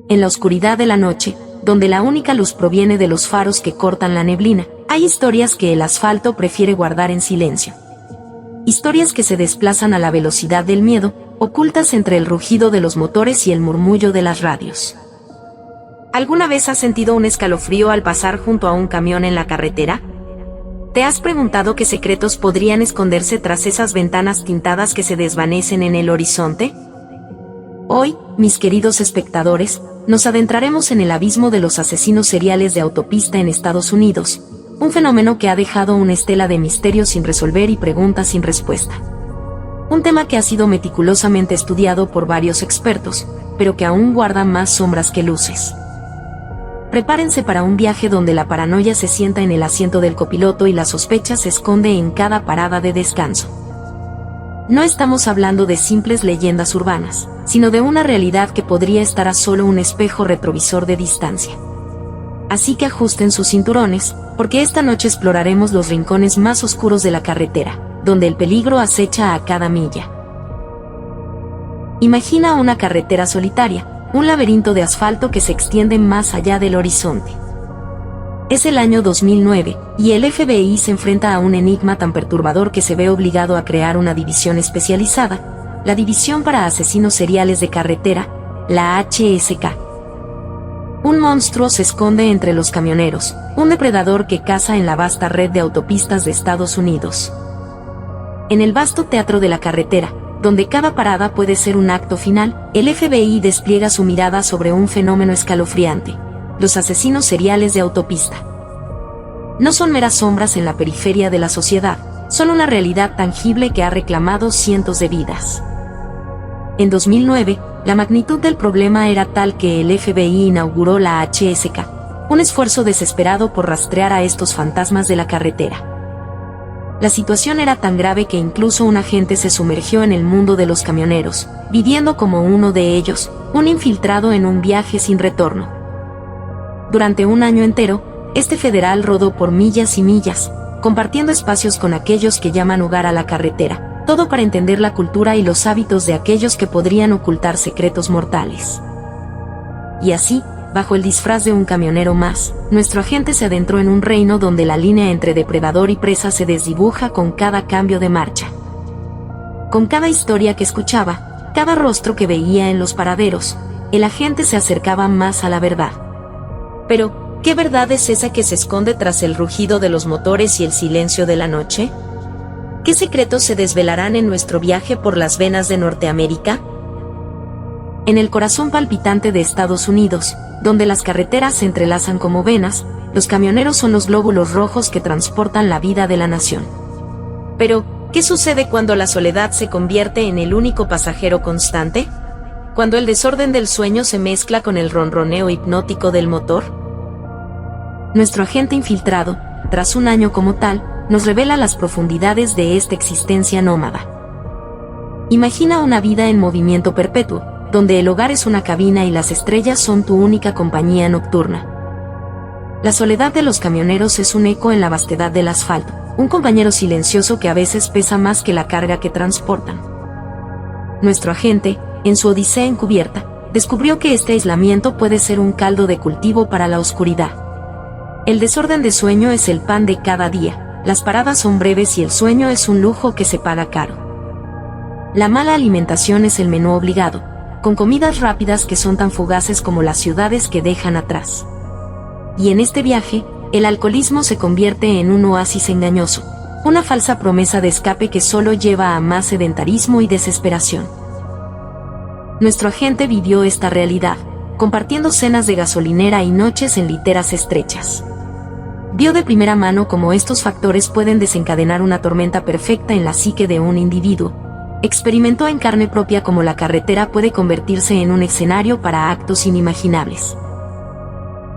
En la oscuridad de la noche, donde la única luz proviene de los faros que cortan la neblina, hay historias que el asfalto prefiere guardar en silencio. Historias que se desplazan a la velocidad del miedo, ocultas entre el rugido de los motores y el murmullo de las radios. ¿Alguna vez has sentido un escalofrío al pasar junto a un camión en la carretera? ¿Te has preguntado qué secretos podrían esconderse tras esas ventanas tintadas que se desvanecen en el horizonte? Hoy, mis queridos espectadores, nos adentraremos en el abismo de los asesinos seriales de autopista en Estados Unidos, un fenómeno que ha dejado una estela de misterios sin resolver y preguntas sin respuesta. Un tema que ha sido meticulosamente estudiado por varios expertos, pero que aún guarda más sombras que luces. Prepárense para un viaje donde la paranoia se sienta en el asiento del copiloto y la sospecha se esconde en cada parada de descanso. No estamos hablando de simples leyendas urbanas, sino de una realidad que podría estar a solo un espejo retrovisor de distancia. Así que ajusten sus cinturones, porque esta noche exploraremos los rincones más oscuros de la carretera, donde el peligro acecha a cada milla. Imagina una carretera solitaria, un laberinto de asfalto que se extiende más allá del horizonte. Es el año 2009, y el FBI se enfrenta a un enigma tan perturbador que se ve obligado a crear una división especializada, la División para Asesinos Seriales de Carretera, la HSK. Un monstruo se esconde entre los camioneros, un depredador que caza en la vasta red de autopistas de Estados Unidos. En el vasto teatro de la carretera, donde cada parada puede ser un acto final, el FBI despliega su mirada sobre un fenómeno escalofriante: los asesinos seriales de autopista. No son meras sombras en la periferia de la sociedad, son una realidad tangible que ha reclamado cientos de vidas. En 2009, la magnitud del problema era tal que el FBI inauguró la HSK, un esfuerzo desesperado por rastrear a estos fantasmas de la carretera. La situación era tan grave que incluso un agente se sumergió en el mundo de los camioneros, viviendo como uno de ellos, un infiltrado en un viaje sin retorno. Durante un año entero, este federal rodó por millas y millas, compartiendo espacios con aquellos que llaman hogar a la carretera, todo para entender la cultura y los hábitos de aquellos que podrían ocultar secretos mortales. Y así, bajo el disfraz de un camionero más, nuestro agente se adentró en un reino donde la línea entre depredador y presa se desdibuja con cada cambio de marcha. Con cada historia que escuchaba, cada rostro que veía en los paraderos, el agente se acercaba más a la verdad. Pero, ¿qué verdad es esa que se esconde tras el rugido de los motores y el silencio de la noche? ¿Qué secretos se desvelarán en nuestro viaje por las venas de Norteamérica? En el corazón palpitante de Estados Unidos, donde las carreteras se entrelazan como venas, los camioneros son los glóbulos rojos que transportan la vida de la nación. Pero, ¿qué sucede cuando la soledad se convierte en el único pasajero constante? ¿Cuando el desorden del sueño se mezcla con el ronroneo hipnótico del motor? Nuestro agente infiltrado, tras un año como tal, nos revela las profundidades de esta existencia nómada. Imagina una vida en movimiento perpetuo, donde el hogar es una cabina y las estrellas son tu única compañía nocturna. La soledad de los camioneros es un eco en la vastedad del asfalto, un compañero silencioso que a veces pesa más que la carga que transportan. Nuestro agente, en su odisea encubierta, descubrió que este aislamiento puede ser un caldo de cultivo para la oscuridad. El desorden de sueño es el pan de cada día, las paradas son breves y el sueño es un lujo que se paga caro. La mala alimentación es el menú obligado, con comidas rápidas que son tan fugaces como las ciudades que dejan atrás. Y en este viaje, el alcoholismo se convierte en un oasis engañoso, una falsa promesa de escape que solo lleva a más sedentarismo y desesperación. Nuestro agente vivió esta realidad, compartiendo cenas de gasolinera y noches en literas estrechas. Vio de primera mano cómo estos factores pueden desencadenar una tormenta perfecta en la psique de un individuo. Experimentó en carne propia cómo la carretera puede convertirse en un escenario para actos inimaginables.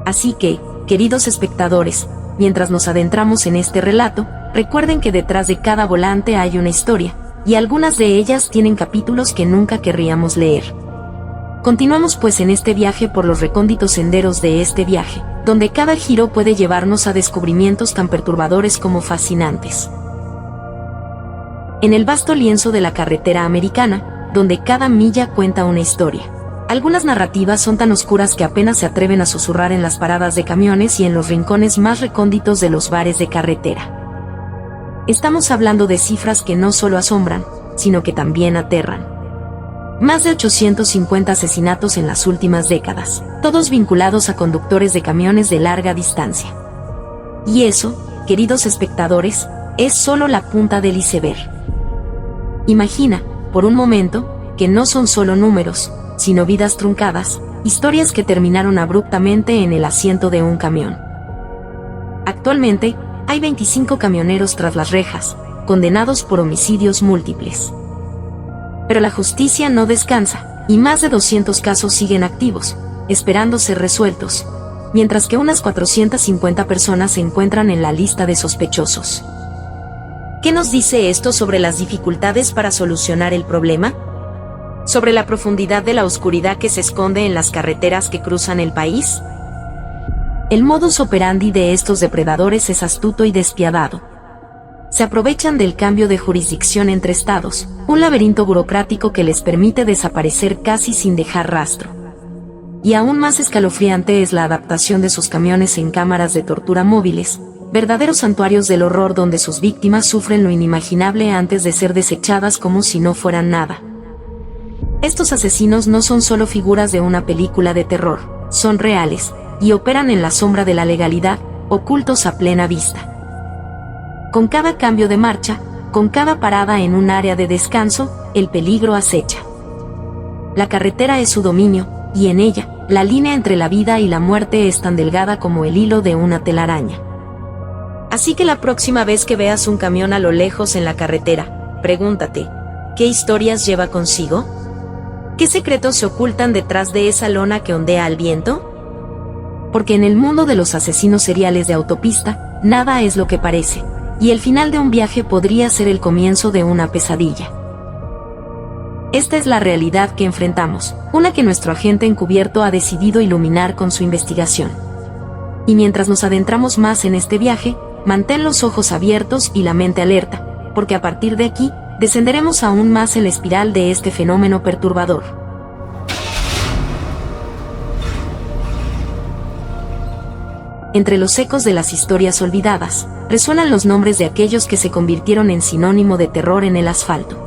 Así que, queridos espectadores, mientras nos adentramos en este relato, recuerden que detrás de cada volante hay una historia, y algunas de ellas tienen capítulos que nunca querríamos leer. Continuamos pues en este viaje por los recónditos senderos de este viaje, donde cada giro puede llevarnos a descubrimientos tan perturbadores como fascinantes. En el vasto lienzo de la carretera americana, donde cada milla cuenta una historia, Algunas narrativas son tan oscuras que apenas se atreven a susurrar en las paradas de camiones y en los rincones más recónditos de los bares de carretera. Estamos hablando de cifras que no solo asombran, sino que también aterran. Más de 850 asesinatos en las últimas décadas, todos vinculados a conductores de camiones de larga distancia. Y eso, queridos espectadores, es solo la punta del iceberg. Imagina, por un momento, que no son solo números, sino vidas truncadas, historias que terminaron abruptamente en el asiento de un camión. Actualmente, hay 25 camioneros tras las rejas, condenados por homicidios múltiples. Pero la justicia no descansa, y más de 200 casos siguen activos, esperando ser resueltos, mientras que unas 450 personas se encuentran en la lista de sospechosos. ¿Qué nos dice esto sobre las dificultades para solucionar el problema? ¿Sobre la profundidad de la oscuridad que se esconde en las carreteras que cruzan el país? El modus operandi de estos depredadores es astuto y despiadado. Se aprovechan del cambio de jurisdicción entre estados, un laberinto burocrático que les permite desaparecer casi sin dejar rastro. Y aún más escalofriante es la adaptación de sus camiones en cámaras de tortura móviles, verdaderos santuarios del horror donde sus víctimas sufren lo inimaginable antes de ser desechadas como si no fueran nada. Estos asesinos no son solo figuras de una película de terror, son reales, y operan en la sombra de la legalidad, ocultos a plena vista. Con cada cambio de marcha, con cada parada en un área de descanso, el peligro acecha. La carretera es su dominio, y en ella, la línea entre la vida y la muerte es tan delgada como el hilo de una telaraña. Así que la próxima vez que veas un camión a lo lejos en la carretera, pregúntate, ¿qué historias lleva consigo? ¿Qué secretos se ocultan detrás de esa lona que ondea al viento? Porque en el mundo de los asesinos seriales de autopista, nada es lo que parece, y el final de un viaje podría ser el comienzo de una pesadilla. Esta es la realidad que enfrentamos, una que nuestro agente encubierto ha decidido iluminar con su investigación. Y mientras nos adentramos más en este viaje, mantén los ojos abiertos y la mente alerta, porque a partir de aquí, descenderemos aún más en la espiral de este fenómeno perturbador. Entre los ecos de las historias olvidadas, resuenan los nombres de aquellos que se convirtieron en sinónimo de terror en el asfalto.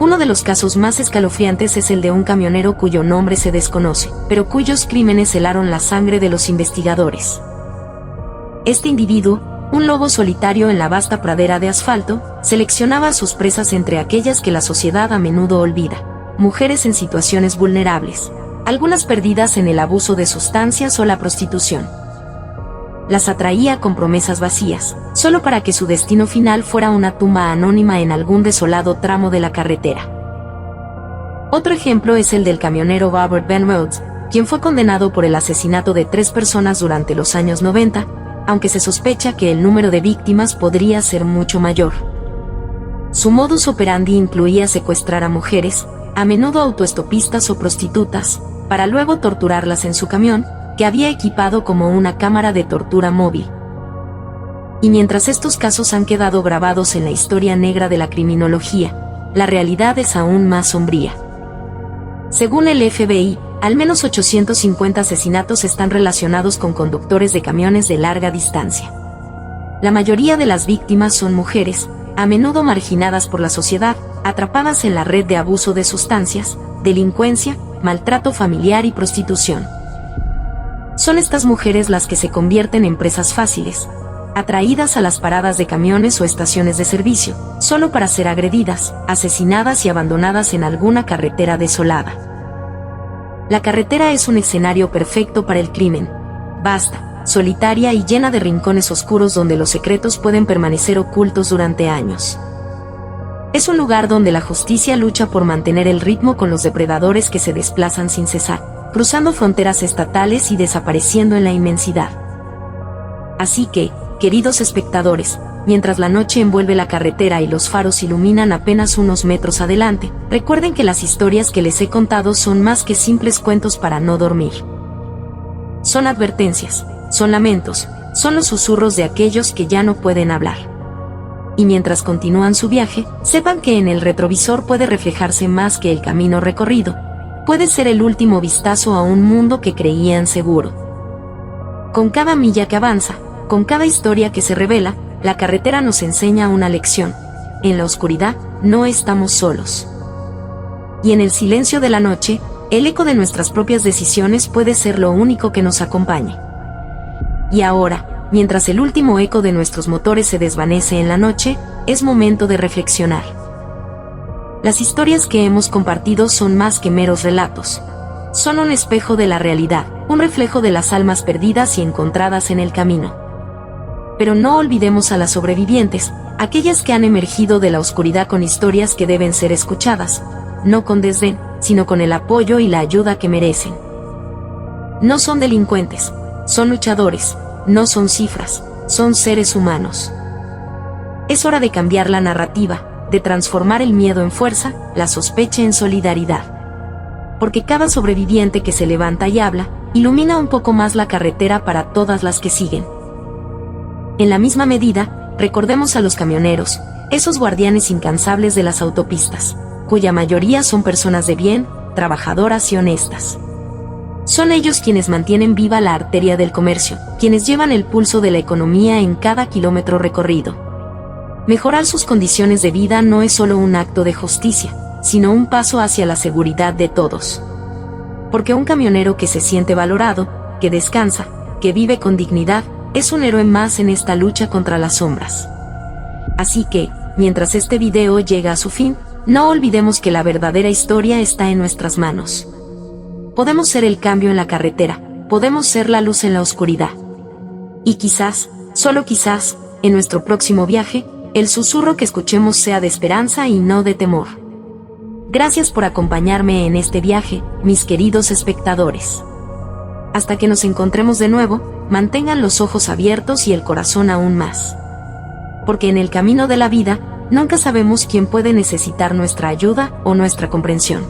Uno de los casos más escalofriantes es el de un camionero cuyo nombre se desconoce, pero cuyos crímenes helaron la sangre de los investigadores. Este individuo, un lobo solitario en la vasta pradera de asfalto, seleccionaba a sus presas entre aquellas que la sociedad a menudo olvida, mujeres en situaciones vulnerables, algunas perdidas en el abuso de sustancias o la prostitución. Las atraía con promesas vacías, solo para que su destino final fuera una tumba anónima en algún desolado tramo de la carretera. Otro ejemplo es el del camionero Robert Ben Rhodes, quien fue condenado por el asesinato de 3 personas durante los años 90, aunque se sospecha que el número de víctimas podría ser mucho mayor. Su modus operandi incluía secuestrar a mujeres, a menudo autoestopistas o prostitutas, para luego torturarlas en su camión, que había equipado como una cámara de tortura móvil. Y mientras estos casos han quedado grabados en la historia negra de la criminología, la realidad es aún más sombría. Según el FBI, al menos 850 asesinatos están relacionados con conductores de camiones de larga distancia. La mayoría de las víctimas son mujeres, a menudo marginadas por la sociedad, atrapadas en la red de abuso de sustancias, delincuencia, maltrato familiar y prostitución. Son estas mujeres las que se convierten en presas fáciles, atraídas a las paradas de camiones o estaciones de servicio, solo para ser agredidas, asesinadas y abandonadas en alguna carretera desolada. La carretera es un escenario perfecto para el crimen, vasta, solitaria y llena de rincones oscuros donde los secretos pueden permanecer ocultos durante años. Es un lugar donde la justicia lucha por mantener el ritmo con los depredadores que se desplazan sin cesar, cruzando fronteras estatales y desapareciendo en la inmensidad. Así que, queridos espectadores, mientras la noche envuelve la carretera y los faros iluminan apenas unos metros adelante, recuerden que las historias que les he contado son más que simples cuentos para no dormir. Son advertencias, son lamentos, son los susurros de aquellos que ya no pueden hablar. Y mientras continúan su viaje, sepan que en el retrovisor puede reflejarse más que el camino recorrido, puede ser el último vistazo a un mundo que creían seguro. Con cada milla que avanza, con cada historia que se revela, la carretera nos enseña una lección. En la oscuridad, no estamos solos. Y en el silencio de la noche, el eco de nuestras propias decisiones puede ser lo único que nos acompañe. Y ahora, mientras el último eco de nuestros motores se desvanece en la noche, es momento de reflexionar. Las historias que hemos compartido son más que meros relatos. Son un espejo de la realidad, un reflejo de las almas perdidas y encontradas en el camino. Pero no olvidemos a las sobrevivientes, aquellas que han emergido de la oscuridad con historias que deben ser escuchadas, no con desdén, sino con el apoyo y la ayuda que merecen. No son delincuentes, son luchadores, no son cifras, son seres humanos. Es hora de cambiar la narrativa, de transformar el miedo en fuerza, la sospecha en solidaridad. Porque cada sobreviviente que se levanta y habla, ilumina un poco más la carretera para todas las que siguen. En la misma medida, recordemos a los camioneros, esos guardianes incansables de las autopistas, cuya mayoría son personas de bien, trabajadoras y honestas. Son ellos quienes mantienen viva la arteria del comercio, quienes llevan el pulso de la economía en cada kilómetro recorrido. Mejorar sus condiciones de vida no es solo un acto de justicia, sino un paso hacia la seguridad de todos. Porque un camionero que se siente valorado, que descansa, que vive con dignidad, es un héroe más en esta lucha contra las sombras. Así que, mientras este video llega a su fin, no olvidemos que la verdadera historia está en nuestras manos. Podemos ser el cambio en la carretera, podemos ser la luz en la oscuridad. Y quizás, solo quizás, en nuestro próximo viaje, el susurro que escuchemos sea de esperanza y no de temor. Gracias por acompañarme en este viaje, mis queridos espectadores. Hasta que nos encontremos de nuevo, mantengan los ojos abiertos y el corazón aún más. Porque en el camino de la vida, nunca sabemos quién puede necesitar nuestra ayuda o nuestra comprensión.